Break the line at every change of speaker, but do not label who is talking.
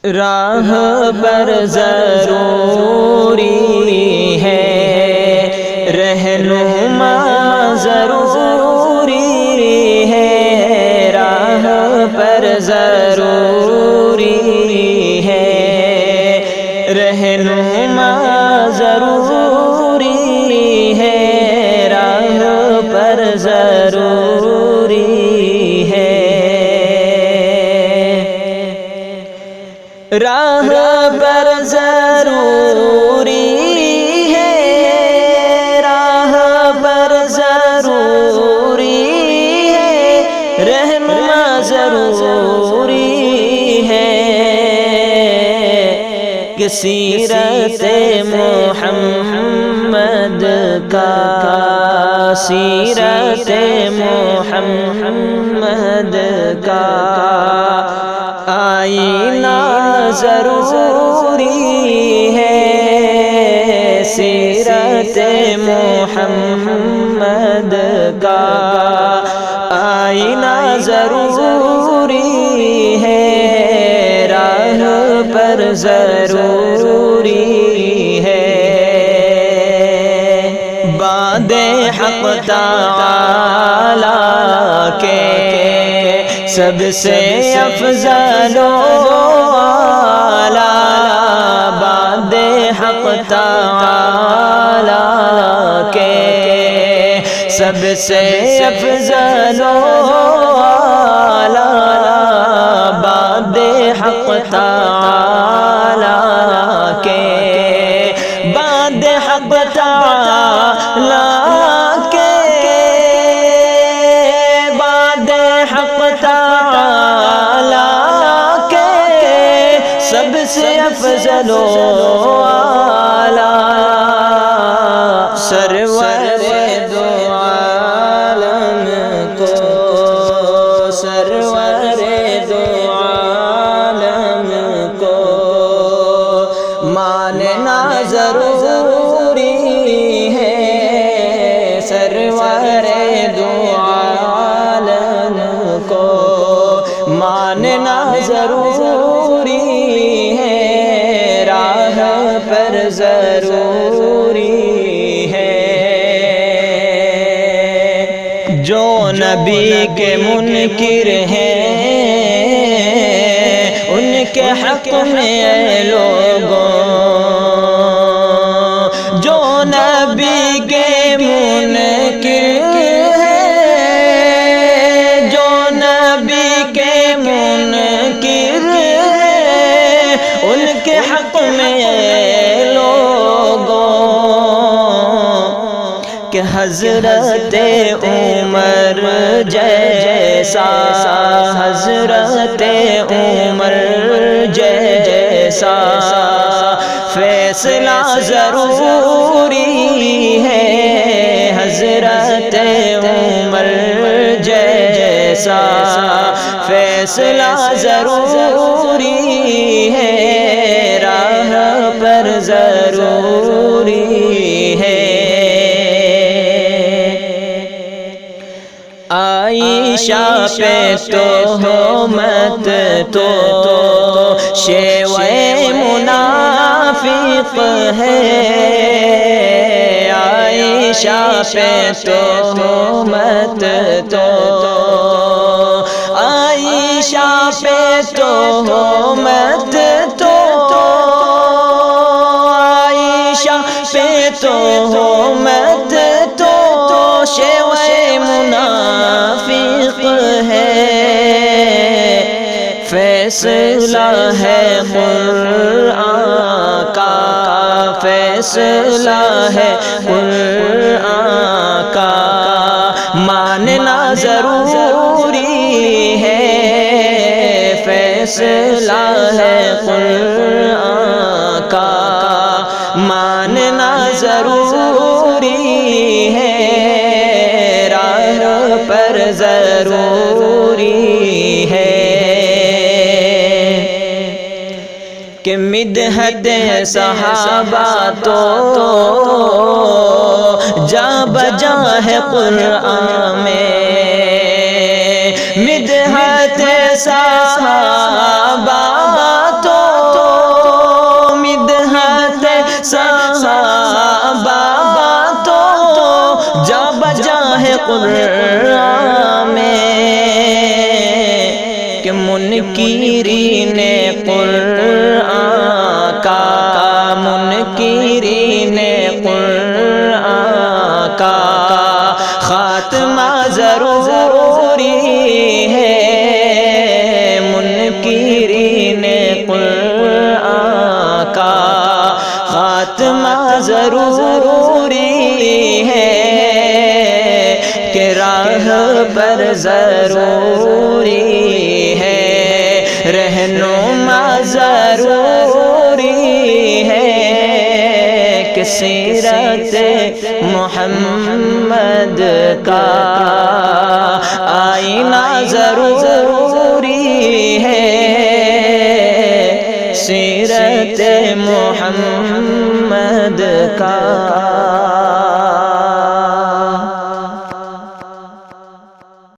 راہ پر ضروری ہے، رہنما ضروری ہے، راہ پر ضروری ہے، رہنما ضروری ہے، راہ پر ضروری ہے، راہ پر ضروری ہے، راہ پر ضروری ہے، رہنما ضروری ہے، کہ سیرت محمد کا، سیرت محمد کا آئینہ ضروری ہے، سیرت محمد کا آئینہ ضروری ہے، راہ پر ضروری ہے، بعد حق تعالی کے سب سے افضل و اعلیٰ، بعد حق تعالی کے سب سے افضل و اعلیٰ، بعد حق تعالی کے، بعد حق تعالی کے، بعد حق تعالی کے سب سے افضل و اعلیٰ، سرور دو عالم کو، سرور دو عالم کو ماننا ضروری ہے، سرور دو عالم کو ماننا ضروری ہے، راہ پر ضروری ہے، جو نبی کے منکر ہیں ان کے حق میں اے لوگوں، جو نبی کے منکر ہیں، جو نبی کے منکر ہیں ان کے حق میں اے لوگوں، کہ حضرت عمر جیسا، حضرت عمر جیسا فیصلہ ضروری ہے، حضرت عمر جیسا فیصلہ ضروری ہے، راہ پر ضروری ہے، عائشہ پہ تہمت تو شیوہ منافق ہے، عائشہ پہ تہمت تو، عائشہ پہ تہمت تو، عائشہ پہ تہمت تو شیوہ منافق ہے، فیصلہ ہے قرآن کا، فیصلہ ہے قرآن کا ماننا ضروری ہے، فیصلہ ہے قرآن کا ماننا ضروری ہے، راہ پر ضروری ہے، کہ مدحت صحابہ تو جا بجا ہے قرآن میں، مدحت صحابہ تو قرآن میں کہ منکرین قرآن کا، منکرین قرآن کا خاتمہ ضروری ہے، منکرین قرآن کا خاتمہ ضروری ہے، کہ راہ پر ضروری ہے، رہنما ضروری ہے، کہ سیرت محمد کا آئینہ ضروری ہے، سیرت محمد کا